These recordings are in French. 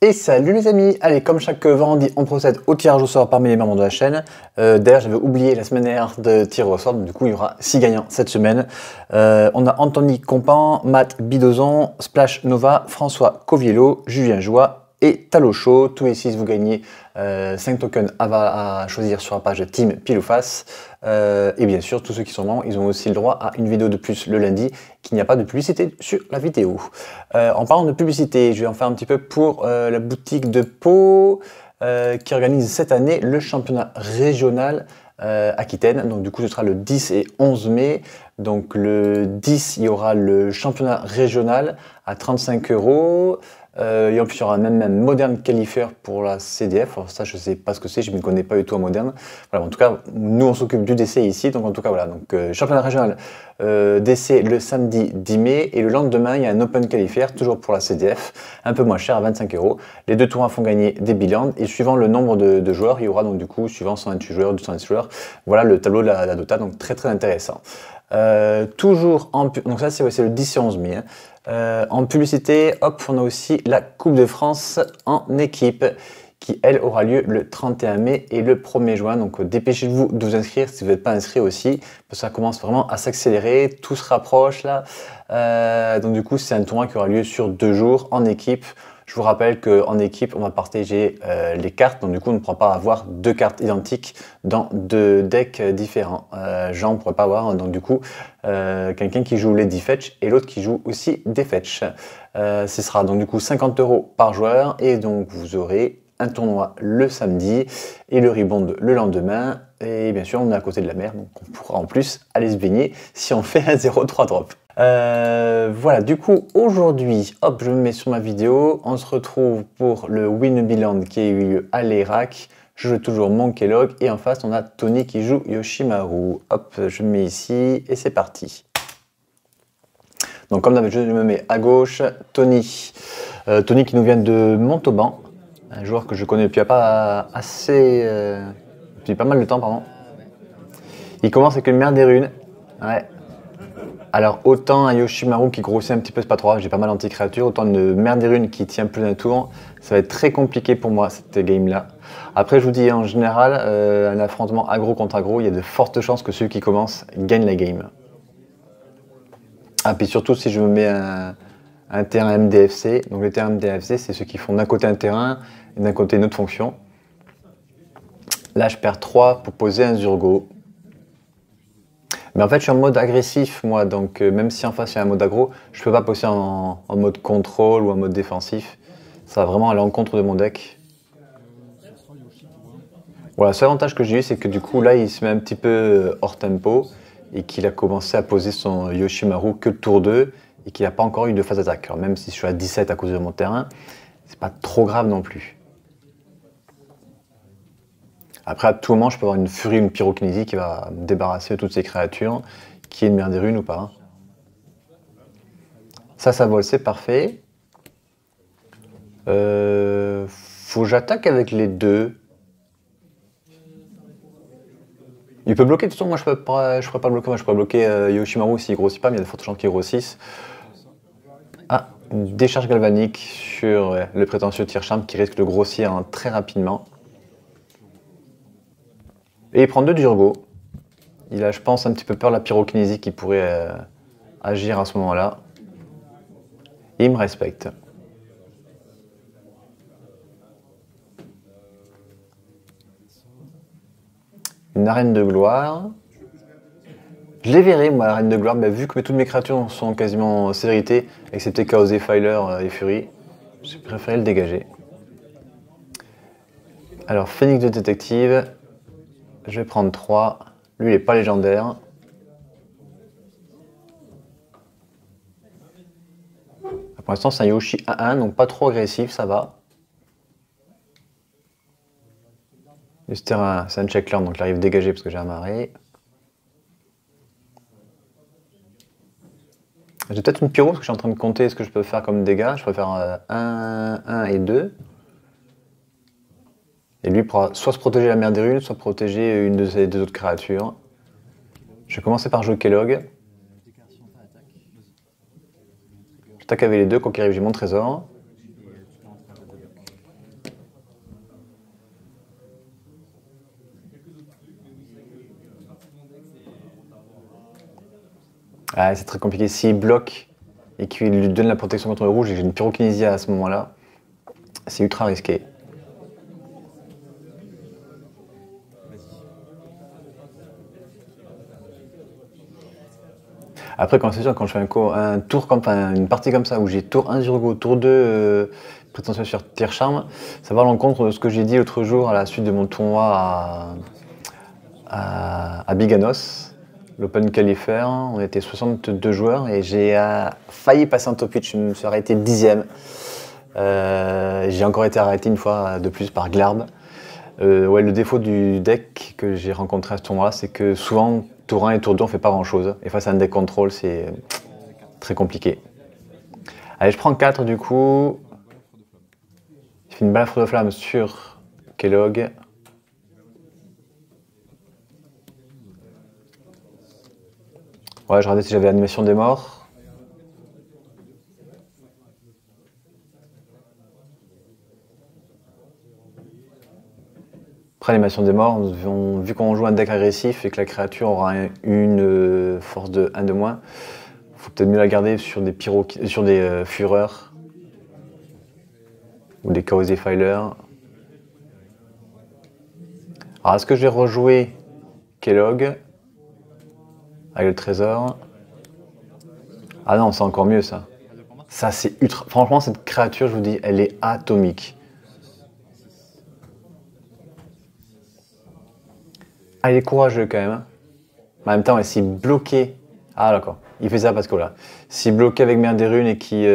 Et salut les amis. Allez, comme chaque vendredi, on procède au tirage au sort parmi les membres de la chaîne. D'ailleurs, j'avais oublié la semaine dernière de tirer au sort, donc du coup, il y aura 6 gagnants cette semaine. On a Anthony Compan, Matt Bidozon, Splash Nova, François Coviello, Julien Joie et Talocho. Tous les 6, vous gagnez 5 tokens à choisir sur la page Team Pile ou Face. Et bien sûr, tous ceux qui sont membres, ils ont aussi le droit à une vidéo de plus le lundi, qu'il n'y a pas de publicité sur la vidéo. En parlant de publicité, je vais en faire un petit peu pour la boutique de Pau, qui organise cette année le championnat régional Aquitaine. Donc du coup, ce sera le 10 et 11 mai. Donc le 10, il y aura le championnat régional à 35 €. Et en plus, il y aura même Modern Qualifier pour la CDF. Alors ça, je ne sais pas ce que c'est, je ne me connais pas du tout en moderne. Voilà, en tout cas, nous, on s'occupe du DC ici. Donc en tout cas, voilà. Donc championnat régional DC le samedi 10 mai. Et le lendemain, il y a un Open Qualifier, toujours pour la CDF, un peu moins cher, à 25 €. Les deux tournois font gagner des bilans. Et suivant le nombre de joueurs, il y aura donc du coup, suivant 128 joueurs, 228 joueurs. Voilà le tableau de la Dota, donc très très intéressant. Toujours en... Donc ça, c'est le 10 et 11 mai. Hein. En publicité, hop, on a aussi la Coupe de France en équipe qui, elle, aura lieu le 31 mai et le 1er juin. Donc dépêchez-vous de vous inscrire si vous n'êtes pas inscrit aussi, parce que ça commence vraiment à s'accélérer, tout se rapproche là. Donc du coup, c'est un tournoi qui aura lieu sur 2 jours en équipe. Je vous rappelle qu'en équipe, on va partager les cartes, donc du coup, on ne pourra pas avoir 2 cartes identiques dans 2 decks différents. Genre, on ne pourrait pas avoir, donc du coup, quelqu'un qui joue les Fetch et l'autre qui joue aussi des Fetch. Ce sera donc du coup 50 € par joueur, et donc vous aurez un tournoi le samedi et le rebound le lendemain. Et bien sûr, on est à côté de la mer, donc on pourra en plus aller se baigner si on fait un 0-3 drop. Voilà, du coup, aujourd'hui, hop, je me mets sur ma vidéo. On se retrouve pour le Winnowland qui a eu lieu à l'Irak. Je joue toujours Monkey Log et en face, on a Tony qui joue Yoshimaru. Hop, je me mets ici et c'est parti. Donc, comme d'habitude, je me mets à gauche. Tony. Tony qui nous vient de Montauban. Un joueur que je connais depuis pas mal de temps, pardon. Il commence avec une mer des runes. Ouais. Alors autant un Yoshimaru qui grossit un petit peu, c'est pas trop grave, j'ai pas mal d'anti-créatures, autant une mer des runes qui tient plus d'un tour, ça va être très compliqué pour moi cette game là. Après je vous dis en général, un affrontement aggro contre aggro, il y a de fortes chances que celui qui commence gagne la game. Ah puis surtout si je me mets un terrain MDFC, donc les terrains MDFC c'est ceux qui font d'un côté un terrain et d'un côté une autre fonction. Là je perds 3 pour poser un Zurgo. Mais en fait, je suis en mode agressif, moi, donc même si en face il y a un mode aggro, je peux pas passer en mode contrôle ou en mode défensif. Ça va vraiment à l'encontre de mon deck. Voilà, le seul avantage que j'ai eu, c'est que du coup, là, il se met un petit peu hors tempo et qu'il a commencé à poser son Yoshimaru que le tour 2 et qu'il n'a pas encore eu de phase d'attaque. Alors même si je suis à 17 à cause de mon terrain, c'est pas trop grave non plus. Après, à tout moment, je peux avoir une furie, une pyrokinésie qui va me débarrasser de toutes ces créatures, qui est une mer des runes ou pas. Ça vole, c'est parfait. Faut que j'attaque avec les deux. Il peut bloquer, de toute façon, moi je pourrais pas bloquer, moi je pourrais bloquer Yoshimaru s'il grossit pas, mais il y a de fortes chances qu'il grossisse. Ah, une décharge galvanique sur le prétentieux Tire-Charme qui risque de grossir hein, très rapidement. Et il prend 2 Durgo. Il a, je pense, un petit peu peur de la pyrokinésie qui pourrait agir à ce moment-là. Il me respecte. Une arène de gloire. Je les verrai, moi, l'arène de gloire, mais vu que toutes mes créatures sont quasiment en sévérité, excepté Chaos Defiler et Fury, j'ai préféré le dégager. Alors, Phénix de détective. Je vais prendre 3. Lui, il n'est pas légendaire. Pour l'instant, c'est un Yoshi 1-1, donc pas trop agressif, ça va. Le terrain, c'est un checkland, donc il arrive dégagé parce que j'ai amarré. J'ai peut-être une pyro parce que je suis en train de compter ce que je peux faire comme dégâts. Je peux faire 1 et 2. Et lui pourra soit se protéger la mer des runes, soit protéger une de ses 2 autres créatures. Je vais commencer par jouer Kellogg. J'attaque avec les deux, quoi qu'il arrive, j'ai mon trésor. Ah, c'est très compliqué. S'il bloque et qu'il lui donne la protection contre le rouge et que j'ai une pyrokinésie à ce moment-là, c'est ultra risqué. Après, quand c'est sûr, quand je fais un tour comme une partie comme ça, où j'ai tour 1 Zurgo, tour 2 prétentieux sur tir charme, ça va à l'encontre de ce que j'ai dit l'autre jour à la suite de mon tournoi à Biganos, l'Open Qualifier. On était 62 joueurs et j'ai failli passer en top 8, je me suis arrêté 10ème. J'ai encore été arrêté une fois de plus par Glarb. Ouais, le défaut du deck que j'ai rencontré à ce tournoi-là, c'est que souvent, tour 1 et tour 2, on fait pas grand-chose. Et face à un deck contrôle, c'est très compliqué. Allez, je prends 4 du coup. Je fais une balafre de flamme sur Kellogg. Ouais, je regardais si j'avais animation des morts. Après l'animation des morts, vu qu'on joue un deck agressif et que la créature aura une force de 1 de moins, faut peut-être mieux la garder sur des fureurs ou des chaos defiler. Alors est-ce que je vais rejouer Kellogg avec le trésor? Ah non, c'est encore mieux ça. Ça c'est ultra. Franchement, cette créature, je vous dis, elle est atomique. Ah, il est courageux quand même, hein. Mais en même temps, s'il bloquait. Ah d'accord, il fait ça parce que voilà. S'il bloquait avec Mère des Runes et qu'il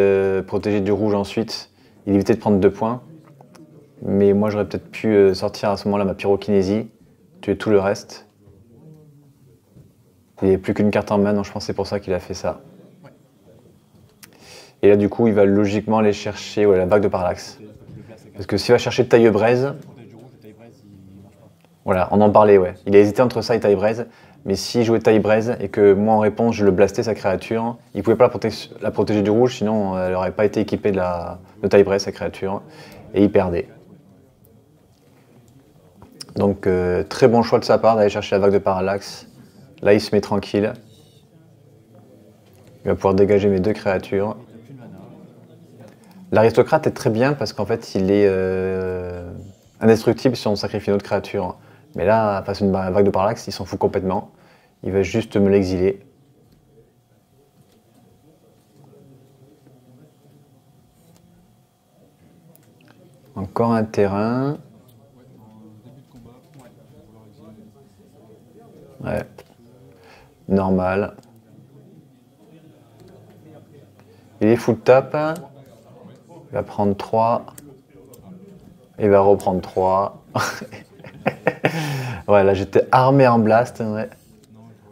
protégeait du rouge ensuite, il évitait de prendre 2 points. Mais moi j'aurais peut-être pu sortir à ce moment-là ma pyrokinésie, tuer tout le reste. Il n'y avait plus qu'une carte en main, donc je pense que c'est pour ça qu'il a fait ça. Et là du coup il va logiquement aller chercher la vague de parallaxe. Parce que s'il va chercher Taille-Braise, voilà, on en parlait, ouais. Il a hésité entre ça et Taille-Braise, mais s'il jouait Taille-Braise et que moi en réponse je le blastais sa créature, il pouvait pas la protéger du rouge, sinon elle n'aurait pas été équipée de Taille-Braise sa créature, et il perdait. Donc très bon choix de sa part d'aller chercher la vague de parallaxe. Là il se met tranquille. Il va pouvoir dégager mes 2 créatures. L'aristocrate est très bien parce qu'en fait il est indestructible si on sacrifie une autre créature. Mais là, face à une vague de parallaxe, il s'en fout complètement. Il va juste me l'exiler. Encore un terrain. Ouais. Normal. Il est full tap. Il va prendre 3. Il va reprendre 3. Ouais, là j'étais armé en blast. Ouais.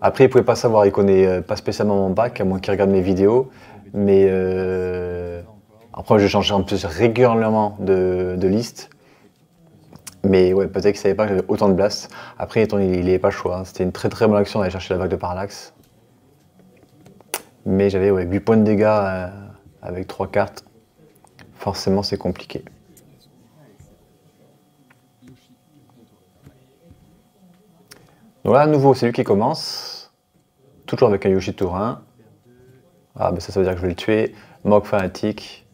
Après, il pouvait pas savoir, il connaît pas spécialement mon bac, à moins qu'il regarde mes vidéos. Mais après, je changeais en plus régulièrement de liste. Mais ouais, peut-être qu'il savait pas que j'avais autant de blast. Après, il n'avait pas le choix, hein. C'était une très très bonne action d'aller chercher la vague de parallaxe. Mais j'avais 8 points de dégâts avec 3 cartes. Forcément, c'est compliqué. Donc là, à nouveau, c'est lui qui commence. Toujours avec un Yoshi tour 1. Ah, ben ça veut dire que je vais le tuer. Mog fanatique.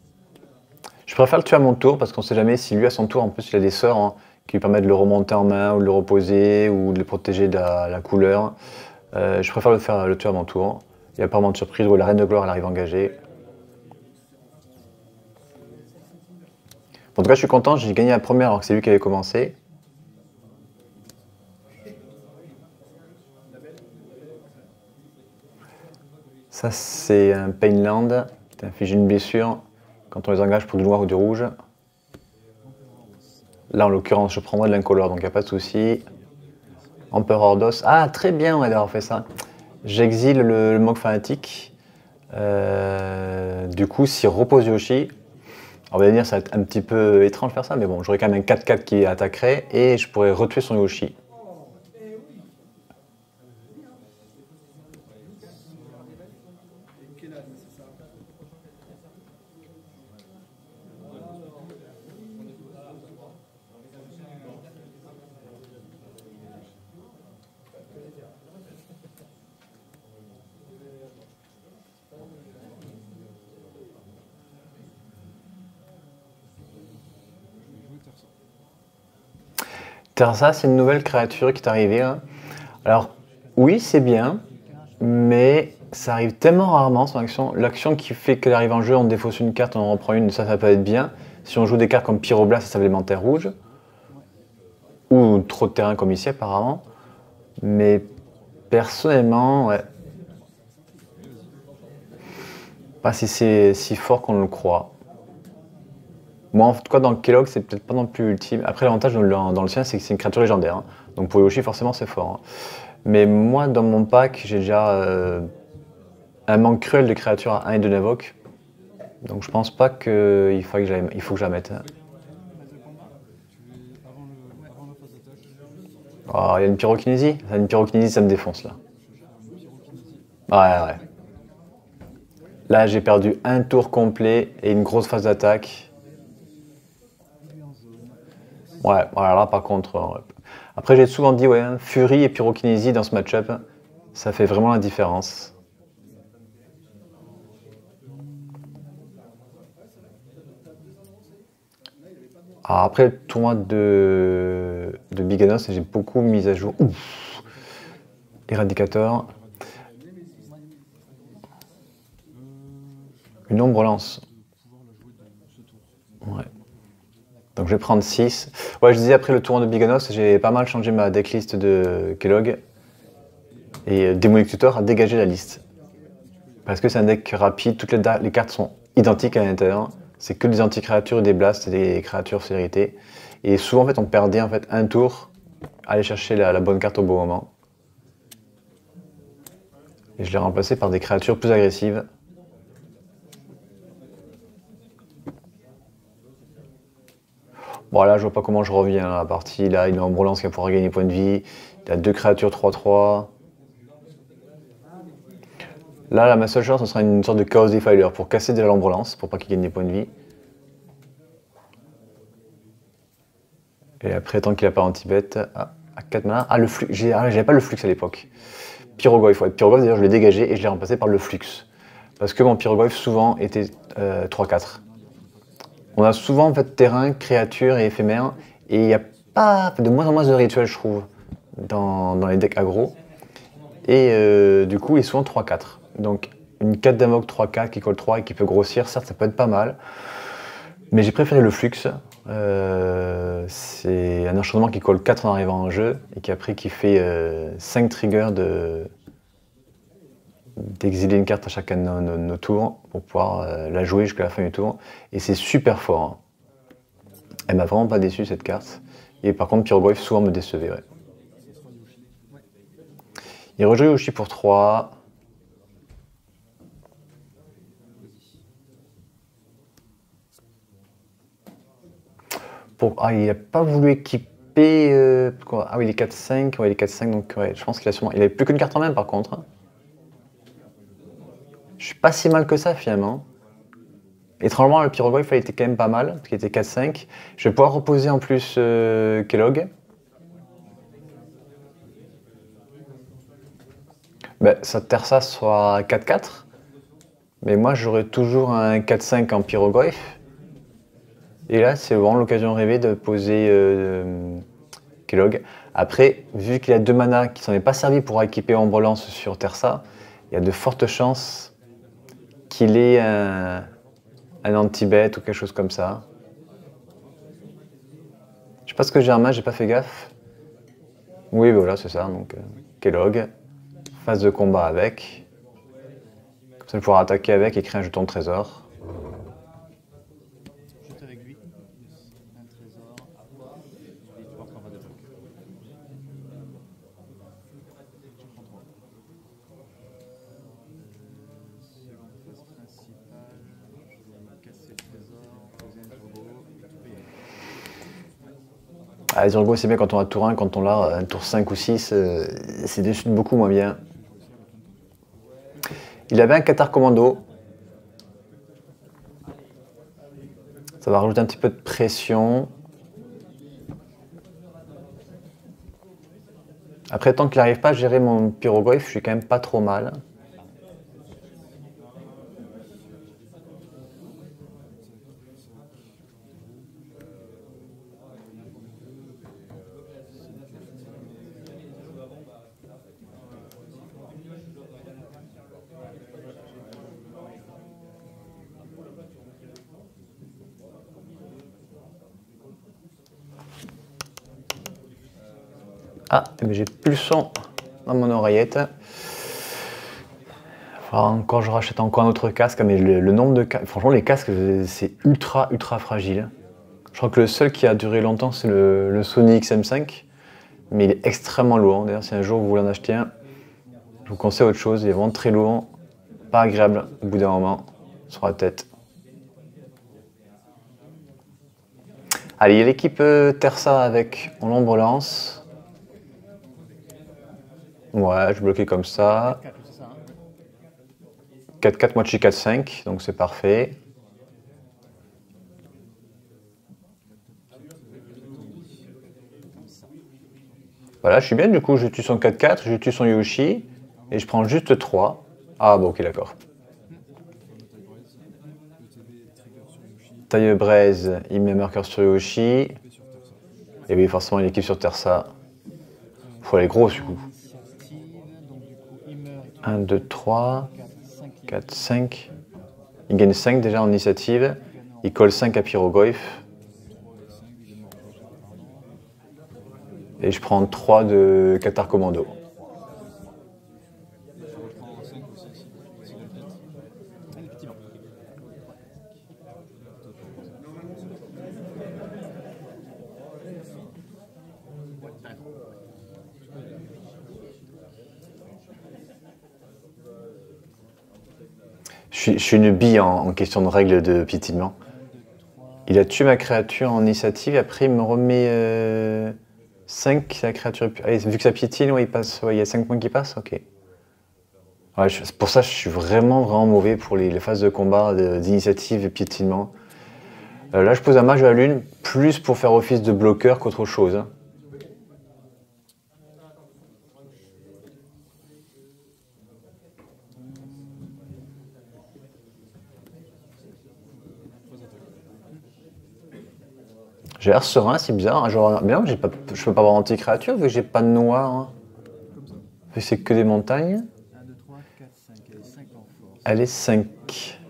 Je préfère le tuer à mon tour parce qu'on sait jamais si lui à son tour, en plus, il a des sorts hein, qui lui permettent de le remonter en main ou de le reposer ou de le protéger de la couleur. Je préfère le tuer à mon tour. Il n'y a pas vraiment de surprise où la reine de gloire elle arrive engagée. En tout cas, je suis content, j'ai gagné la première alors que c'est lui qui avait commencé. Ça, c'est un Painland qui t'inflige une blessure quand on les engage pour du noir ou du rouge. Là, en l'occurrence, je prendrai de l'incolore, donc il n'y a pas de souci. Empereur d'os. Ah, très bien d'avoir fait ça. J'exile le Mog fanatique. Du coup, s'il repose Yoshi, on va dire ça va être un petit peu étrange de faire ça, mais bon, j'aurais quand même un 4-4 qui attaquerait et je pourrais retuer son Yoshi. Terza, c'est une nouvelle créature qui est arrivée, hein. Alors, oui, c'est bien, mais ça arrive tellement rarement son action. L'action qui fait qu'elle arrive en jeu, on défausse une carte, on en reprend une, ça peut être bien. Si on joue des cartes comme Pyroblast, ça élémentaire rouge. Ou trop de terrain comme ici, apparemment. Mais personnellement, ouais. Pas si c'est si fort qu'on le croit. Moi, en tout cas, dans le Kellogg, c'est peut-être pas non plus ultime. Après, l'avantage dans le sien, c'est que c'est une créature légendaire, hein. Donc pour Yoshi, forcément, c'est fort, hein. Mais moi, dans mon pack, j'ai déjà un manque cruel de créatures à 1 et 2 d'invoque. Donc je pense pas qu'il faut que je la mette. Oh, il y a une pyrokinésie. Une pyrokinésie, ça me défonce, là. Ouais, ouais. Là, j'ai perdu un tour complet et une grosse phase d'attaque. Ouais, voilà, là, par contre. Ouais. Après, j'ai souvent dit, ouais, hein, Fury et pyrokinésie dans ce match-up, ça fait vraiment la différence. Alors après le tournoi de Biganos, j'ai beaucoup mis à jour. Ouf. Éradicateur. Une ombre lance. Ouais. Donc je vais prendre 6. Ouais, je disais après le tournoi de Biganos, j'ai pas mal changé ma decklist de Kellogg. Et Demonic Tutor a dégagé la liste. Parce que c'est un deck rapide, toutes les cartes sont identiques à l'intérieur. C'est que des anti-créatures, des blasts et des créatures célébrités. Et souvent, en fait, on perdait en fait, un tour à aller chercher la bonne carte au bon moment. Et je l'ai remplacé par des créatures plus agressives. Bon, là, je vois pas comment je reviens à la partie. Là, il a une relance qui va pouvoir gagner point de vie. Il a deux créatures 3-3. Là, ma seule chance, ce sera une sorte de Chaos Defiler pour casser de l'ombrelance, pour pas qu'il gagne des points de vie. Et après, tant qu'il n'a pas anti-bet, à 4 mana. Ah, le flux. J'avais pas le flux à l'époque. Pyrogoyf, ouais. Pyrogoyf, d'ailleurs, je l'ai dégagé et je l'ai remplacé par le flux. Parce que mon Pyrogoyf, souvent, était 3-4. On a souvent en fait terrain, créatures et éphémères, et il n'y a pas de moins en moins de rituels, je trouve, dans les decks aggro. Et du coup, il est souvent 3-4. Donc, une 4 d'invoque 3-4 qui colle 3 et qui peut grossir, certes, ça peut être pas mal. Mais j'ai préféré le flux. C'est un enchantement qui colle 4 en arrivant en jeu et qui fait 5 triggers d'exiler une carte à chacun de nos tours pour pouvoir la jouer jusqu'à la fin du tour. Et c'est super fort, hein. Elle m'a vraiment pas déçu cette carte. Et par contre, Pyrogoyf souvent me décevait. Ouais. Il rejoue Yoshi pour 3. Ah, il n'a pas voulu équiper. Ah oui, il est 4-5. Ouais, il est 4-5, donc ouais, je pense qu'il a sûrement. Il avait plus qu'une carte en main par contre, hein. Je suis pas si mal que ça finalement. Étrangement, le Pyrogoyf il était quand même pas mal, parce qu'il était 4-5. Je vais pouvoir reposer en plus Kellogg. Ben, ça terre ça soit 4-4. Mais moi j'aurais toujours un 4-5 en Pyrogoyf. Et là, c'est vraiment l'occasion rêvée de poser Kellogg. Après, vu qu'il a 2 manas qui ne s'en est pas servi pour équiper Ombre Lance sur Terza, il y a de fortes chances qu'il ait un anti-bet ou quelque chose comme ça. Je sais pas ce que j'ai en main, j'ai pas fait gaffe. Oui, voilà, c'est ça. Donc, Kellogg, phase de combat avec. Comme ça, je vais pouvoir attaquer avec et créer un jeton de trésor. Ah, Zurgo, c'est bien quand on a tour 1, quand on l'a un tour 5 ou 6, c'est des chutes beaucoup moins bien. Il avait un Qatar Commando. Ça va rajouter un petit peu de pression. Après, tant qu'il n'arrive pas à gérer mon Pyrogoyf, je suis quand même pas trop mal. Ah, mais j'ai plus le son dans mon oreillette. Faudra encore, je rachète encore un autre casque, mais le nombre de casques, franchement les casques c'est ultra fragile. Je crois que le seul qui a duré longtemps c'est le Sony XM5, mais il est extrêmement lourd. D'ailleurs si un jour vous voulez en acheter un, je vous conseille autre chose, il est vraiment très lourd, pas agréable au bout d'un moment sur la tête. Allez, il y a l'équipe Tersa avec en ombre lance. Ouais, je bloquais comme ça. 4-4, moi je suis 4-5, donc c'est parfait. Voilà, je suis bien, du coup je tue son 4-4, je tue son Yoshi, et je prends juste 3. Ah bon, ok, d'accord. Taille braise, il met un marqueur sur Yoshi. Et oui, forcément, il équipe sur Tersa. Faut aller gros, du coup. 1, 2, 3, 4, 5. Il gagne 5 déjà en initiative. Il colle 5 à Pyrogoyf. Et je prends 3 de Qatar Commando. Je suis une bille en question de règles de piétinement. Il a tué ma créature en initiative et après il me remet 5 la créature. Allez, vu que ça piétine, ouais, il y a 5 points qui passent, ok. Ouais, pour ça, je suis vraiment mauvais pour les phases de combat d'initiative et piétinement. Là, je pose un mage à la lune, plus pour faire office de bloqueur qu'autre chose. Hein. J'ai l'air serein, c'est bizarre. Hein. Genre, bien, je peux pas avoir anti-créature vu que j'ai pas de noir. Hein. Vu que c'est que des montagnes. 1, 2, 3, 4, 5. Elle est 5 en force. Elle est 5.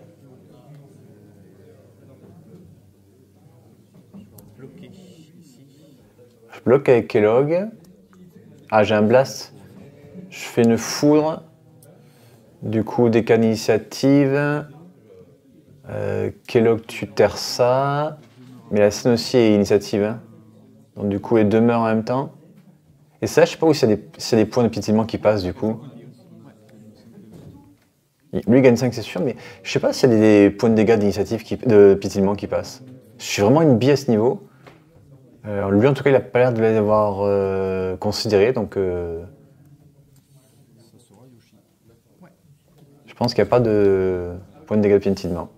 Bloqué ici. Je bloque avec Kellogg. Ah, j'ai un blast. Je fais une foudre. Du coup, des cannes initiative. Kellogg tue Tersa. Mais la scène aussi est initiative. Hein. Donc du coup, les deux meurent en même temps. Et ça, je sais pas où s'il y a des points de piétinement qui passent du coup. Lui, il gagne 5, c'est sûr, mais je sais pas s'il y a des points de dégâts d'initiative de piétinement qui passent. Je suis vraiment une bille à ce niveau. Lui, en tout cas, il a pas l'air de l'avoir considéré, donc je pense qu'il n'y a pas de point de dégâts de piétinement.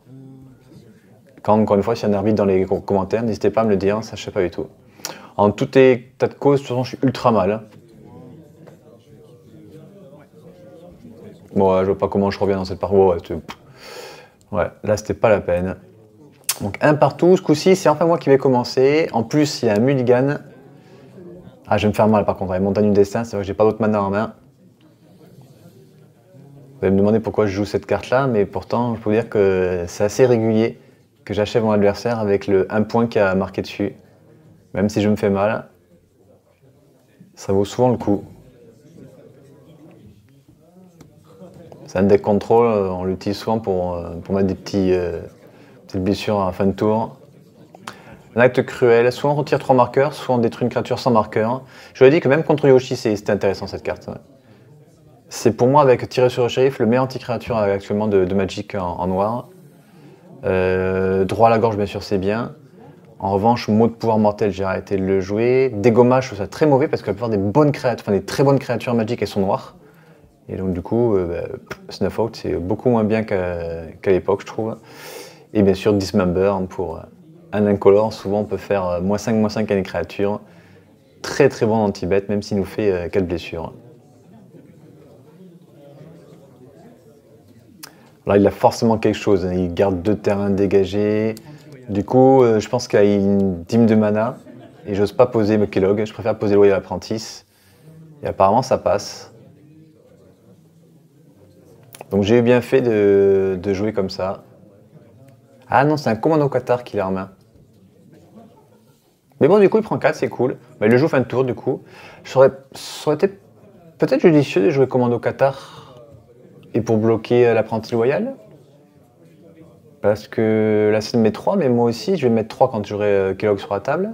Quand, encore une fois, s'il y a un arbitre dans les commentaires, n'hésitez pas à me le dire, ça je sais pas du tout. En tout état de cause, de toute façon, je suis ultra mal. Hein. Bon, ouais, je vois pas comment je reviens dans cette partie. Ouais, là, c'était pas la peine. Donc, un partout. Ce coup-ci, c'est enfin moi qui vais commencer. En plus, il y a un mulligan. Ah, je vais me faire mal par contre. Avec Montagne du Destin, c'est vrai que j'ai pas d'autre mana en main. Vous allez me demander pourquoi je joue cette carte-là, mais pourtant, je peux vous dire que c'est assez régulier que j'achève mon adversaire avec le 1 point qui a marqué dessus. Même si je me fais mal, ça vaut souvent le coup. C'est un deck control, on l'utilise souvent pour mettre des petites blessures à la fin de tour. Un acte cruel, soit on retire 3 marqueurs, soit on détruit une créature sans marqueur. Je vous ai dit que même contre Yoshi, c'était intéressant cette carte. Ouais. C'est pour moi, avec tirer sur le shérif, le meilleur anti-créature actuellement de Magic en noir. Droit à la gorge, bien sûr, c'est bien. En revanche, mot de pouvoir mortel, j'ai arrêté de le jouer. Dégommage, je trouve ça très mauvais parce que la plupart des bonnes créatures, enfin des très bonnes créatures Magic, elles sont noires. Et donc du coup, Snuff Out, c'est beaucoup moins bien qu'à l'époque, je trouve. Et bien sûr, Dismember, pour un incolore, souvent on peut faire -5/-5 à une créature. Très bon anti-bet, même s'il nous fait 4 blessures. Là, il a forcément quelque chose, hein. Il garde 2 terrains dégagés. Du coup, je pense qu'il a une dîme de mana. Et j'ose pas poser Kellogg, je préfère poser Loyal Apprentice. Et apparemment, ça passe. Donc j'ai eu bien fait de jouer comme ça. Ah non, c'est un Commando Qatar qu'il a en main. Mais bon, du coup, il prend 4, c'est cool. Bah, il le joue fin de tour, du coup. Ça aurait été peut-être judicieux de jouer commando Qatar et pour bloquer l'apprenti loyal. Parce que là, c'est de mes 3, mais moi aussi, je vais mettre 3 quand j'aurai Kellogg sur la table.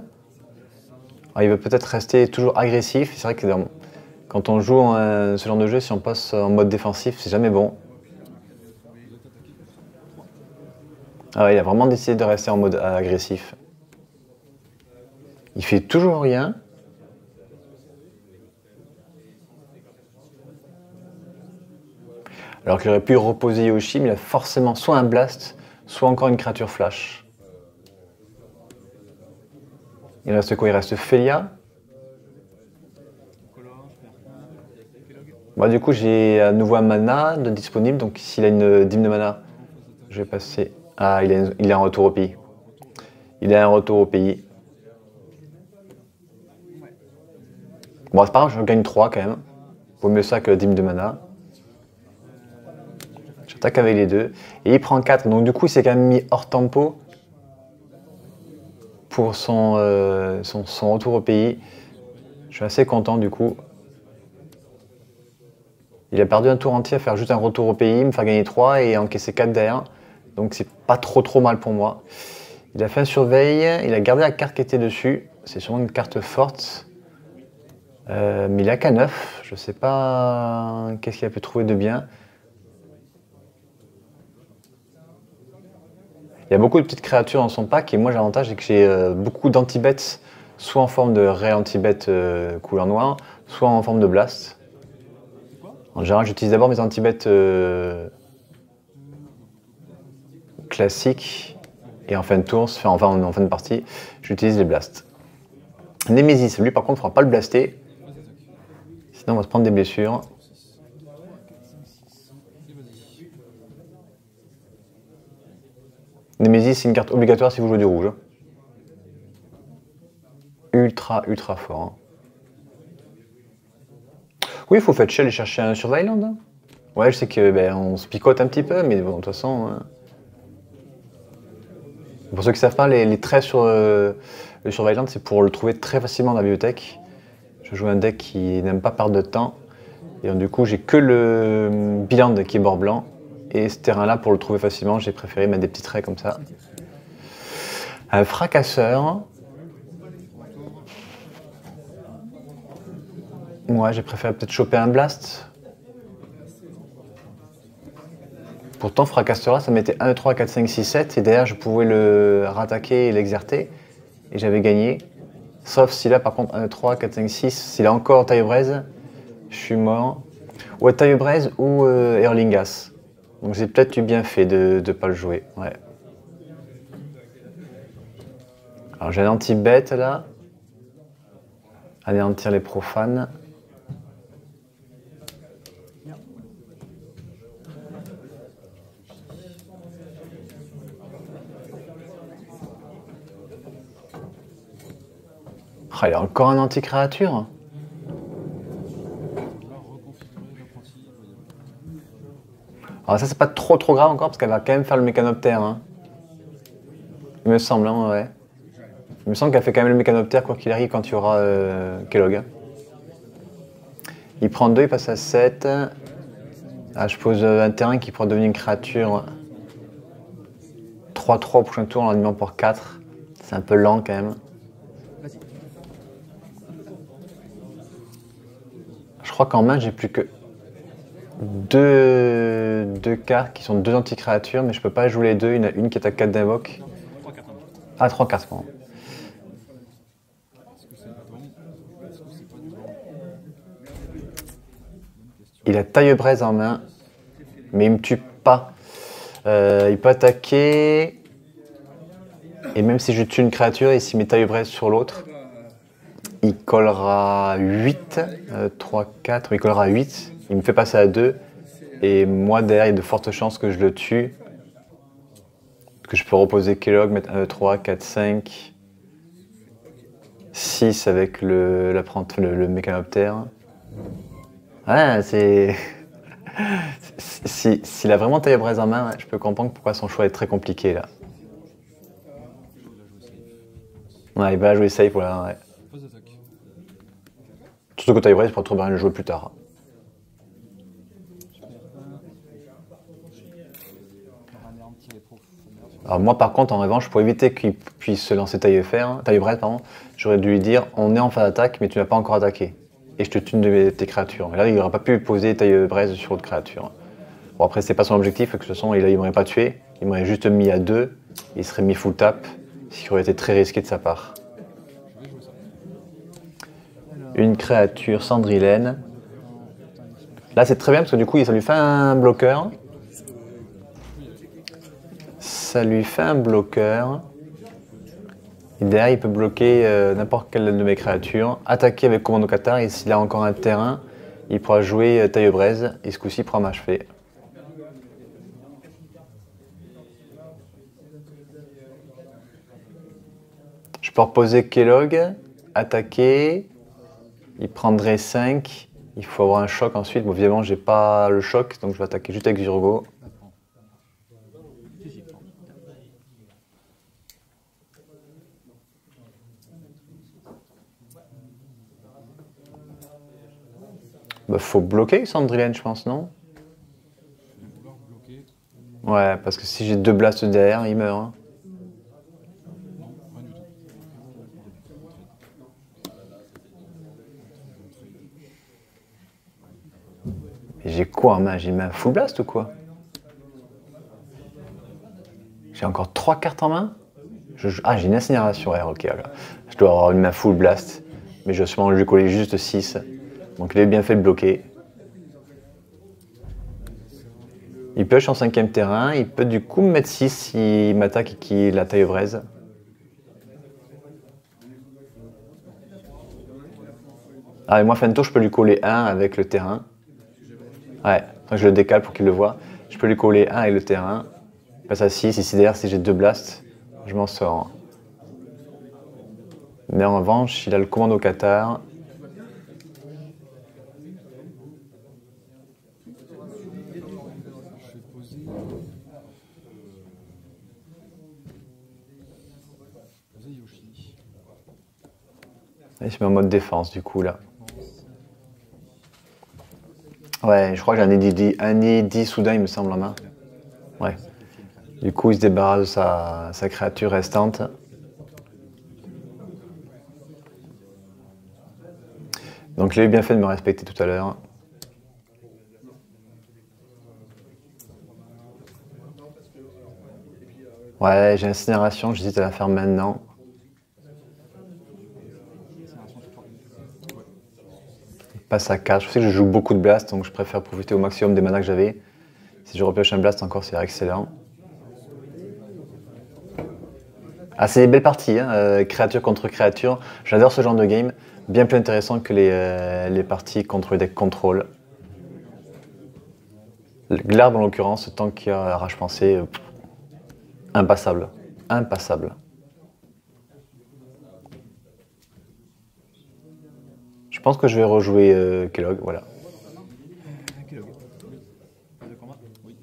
Alors, il veut peut-être rester toujours agressif. C'est vrai que quand on joue ce genre de jeu, si on passe en mode défensif, c'est jamais bon. Ah ouais, il a vraiment décidé de rester en mode agressif. Il fait toujours rien. Alors qu'il aurait pu reposer Yoshi, mais il a forcément soit un blast, soit encore une créature flash. Il reste quoi? Il reste Felia. Bah, du coup, j'ai à nouveau un mana de disponible, donc s'il a une dîme de mana, je vais passer. Ah, il a un retour au pays. Il a un retour au pays. Bon, c'est pas grave, je gagne 3 quand même. Vaut mieux ça que la dîme de mana. J'attaque avec les deux. Et il prend 4, donc du coup, il s'est quand même mis hors tempo pour son retour au pays. Je suis assez content du coup. Il a perdu un tour entier à faire juste un retour au pays, me faire gagner 3 et encaisser 4 derrière. Donc c'est pas trop mal pour moi. Il a fait un surveille, il a gardé la carte qui était dessus. C'est sûrement une carte forte. Mais il a qu'à 9. Je sais pas qu'est-ce qu'il a pu trouver de bien. Il y a beaucoup de petites créatures dans son pack et moi l'avantage c'est que j'ai beaucoup d'anti-bêtes, soit en forme de ré-anti-bête couleur noire, soit en forme de blast. En général, j'utilise d'abord mes anti-bêtes classiques et en fin de tour, enfin en fin de partie, j'utilise les blasts. Nemesis, lui par contre, il ne fera pas le blaster. Sinon, on va se prendre des blessures. Nemesis, c'est une carte obligatoire si vous jouez du rouge. Ultra fort. Hein. Oui, il faut fetcher aller chercher un Surveilland. Hein. Ouais, je sais que on se picote un petit peu, mais bon, de toute façon. Pour ceux qui ne savent pas, les traits sur le Surveillant, c'est pour le trouver très facilement dans la bibliothèque. Je joue un deck qui n'aime pas perdre de temps. Et donc, du coup, j'ai que le bilan qui est bord blanc. Et ce terrain-là, pour le trouver facilement, j'ai préféré mettre des petits traits comme ça. Un fracasseur. Moi, j'ai préféré peut-être choper un blast. Pourtant, fracasseur, ça mettait 1, 2, 3, 4, 5, 6, 7. Et derrière, je pouvais le rattaquer et l'exerter. Et j'avais gagné. Sauf si là, par contre, 1, 2, 3, 4, 5, 6, s'il a encore taille-braise, je suis mort. Ouais, taille-braise ou Erlingas. Donc j'ai peut-être eu bien fait de ne pas le jouer. Ouais. Alors j'ai un anti-bête là. Anéantir les profanes. Oh, il a encore un anti-créature. Alors ça c'est pas trop grave encore parce qu'elle va quand même faire le mécanoptère. Hein. Il me semble, hein, ouais. Il me semble qu'elle fait quand même le mécanoptère quoi qu'il arrive quand il y aura Kellogg. Il prend 2, il passe à 7. Ah, je pose un terrain qui pourrait devenir une créature. 3-3 au prochain tour en l'animant pour 4. C'est un peu lent quand même. Je crois qu'en main j'ai plus que deux cartes qui sont 2 anti-créatures, mais je peux pas jouer les deux. Il y en a une qui est à 4 d'invoque. Ah, 3 cartes, pardon. Il a taille-braise en main, mais il me tue pas. Il peut attaquer. Et même si je tue une créature et s'il met taille-braise sur l'autre, il collera 8. 3, 4, il collera 8. Il me fait passer à 2. Et moi, derrière, il y a de fortes chances que je le tue. Que je peux reposer Kellogg, mettre 1, 2, 3, 4, 5, 6 avec le mécanoptère. Ouais, c'est... S'il a vraiment taille-braise en main, je peux comprendre pourquoi son choix est très compliqué là. Ouais, il va jouer safe, voilà, ouais. Phase d'attaque. Surtout que taille braise, il pourra trop bien le jouer plus tard. Je perds 1. On va anéantir les profondeurs. Alors moi par contre en revanche pour éviter qu'il puisse se lancer taille braise pardon, j'aurais dû lui dire on est en phase d'attaque mais tu n'as pas encore attaqué et je te tue une de tes créatures. Et là il n'aurait pas pu poser taille braise sur autre créature. Bon après c'est pas son objectif, de toute façon il m'aurait pas tué, il m'aurait juste mis à 2, il serait mis full tap, ce qui aurait été très risqué de sa part. Je vais jouer ça. Une créature cendrilène. Là c'est très bien parce que du coup ça lui fait un bloqueur. Ça lui fait un bloqueur. Et derrière, il peut bloquer n'importe quelle de mes créatures, attaquer avec Commando Katar, et s'il a encore un terrain, il pourra jouer taille braise, et ce coup-ci, il pourra m'achever. Je peux reposer Kellogg, attaquer, il prendrait 5, il faut avoir un choc ensuite. Bon, évidemment, j'ai pas le choc, donc je vais attaquer juste avec Zurgo. Bah, faut bloquer Sandrilène, je pense, non? Vouloir bloquer. Ouais, parce que si j'ai 2 blasts derrière, il meurt. Hein. Non, rien du tout. Et j'ai quoi en main? J'ai mis un full blast ou quoi? J'ai encore 3 cartes en main? Ah, j'ai une incinération, ouais, ok. Là. Je dois avoir une main full blast, mais je vais sûrement lui coller juste 6. Donc il a bien fait de bloquer. Il pioche en 5ème terrain, il peut du coup me mettre 6 s'il m'attaque et qu'il a taille braise. Ah, et moi, fin de tour, je peux lui coller 1 avec le terrain. Ouais, je le décale pour qu'il le voit. Je peux lui coller 1 avec le terrain. Il passe à 6, ici derrière, si j'ai 2 blasts, je m'en sors. Mais en revanche, il a le Commando Katar. Je vais poser. Poser Yoshi. Et je mets en mode défense du coup là. Ouais, je crois que j'ai un Nidhi soudain il me semble en main. Ouais. Du coup il se débarrasse de sa créature restante. Donc il a eu bien fait de me respecter tout à l'heure. Ouais, j'ai incinération, j'hésite à la faire maintenant. Il passe à 4. Je sais que je joue beaucoup de blast, donc je préfère profiter au maximum des manas que j'avais. Si je repioche un blast encore, c'est excellent. Ah, c'est des belles parties, hein, créature contre créature. J'adore ce genre de game. Bien plus intéressant que les parties contre le deck contrôle. Glarb en l'occurrence, tant qu'il y a rage pensée, impassable. Impassable. Je pense que je vais rejouer Kellogg, voilà. Kellogg. Phase de combat. Oui.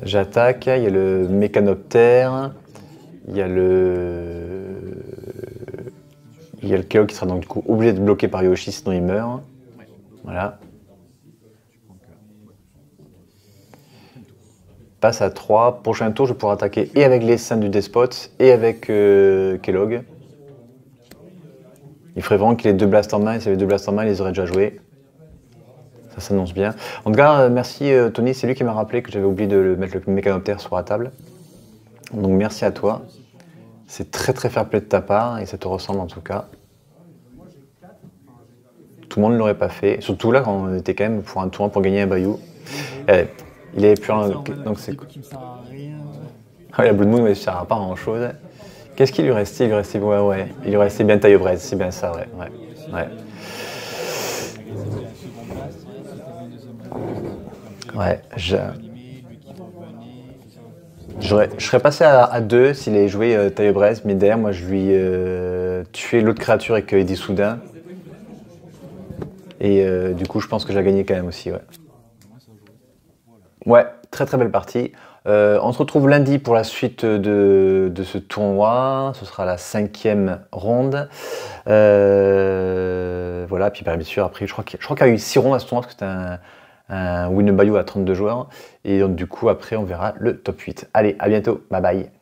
J'attaque, il y a le Mécanoptère, il y a le Kellogg qui sera donc du coup obligé de bloquer par Yoshi sinon il meurt. Voilà. Passe à 3. Prochain tour, je pourrai attaquer et avec les scènes du Despote et avec Kellogg. Il ferait vraiment qu'il ait 2 blasts en main, et s'il avait 2 blasts en main, il les aurait déjà joués. Ça s'annonce bien. En tout cas, merci Tony, c'est lui qui m'a rappelé que j'avais oublié de mettre le Mécanoptère sur la table. Donc merci à toi. C'est très très fair play de ta part et ça te ressemble en tout cas. Tout le monde ne l'aurait pas fait, surtout là quand on était quand même pour un tournoi pour gagner un Bayou. Il avait plus un... Donc c'est cool. La Blood Moon, ouais, ça ne sert à pas grand chose. Qu'est-ce qu'il lui restait? Il lui restait, ouais. Il lui restait bien taille braise, c'est bien ça, ouais. Ouais, je serais passé à 2 s'il avait joué taille braise, mais derrière, moi, je lui tuais l'autre créature avec Nidhi soudain. Et du coup, je pense que j'ai gagné quand même aussi, ouais. Ouais, très très belle partie. On se retrouve lundi pour la suite de ce tournoi. Ce sera la 5e ronde. Voilà, puis bien sûr, après, je crois qu'il y a eu 6 rondes à ce tournoi parce que c'était un win bayou à 32 joueurs. Et donc, du coup, après, on verra le top 8. Allez, à bientôt. Bye bye.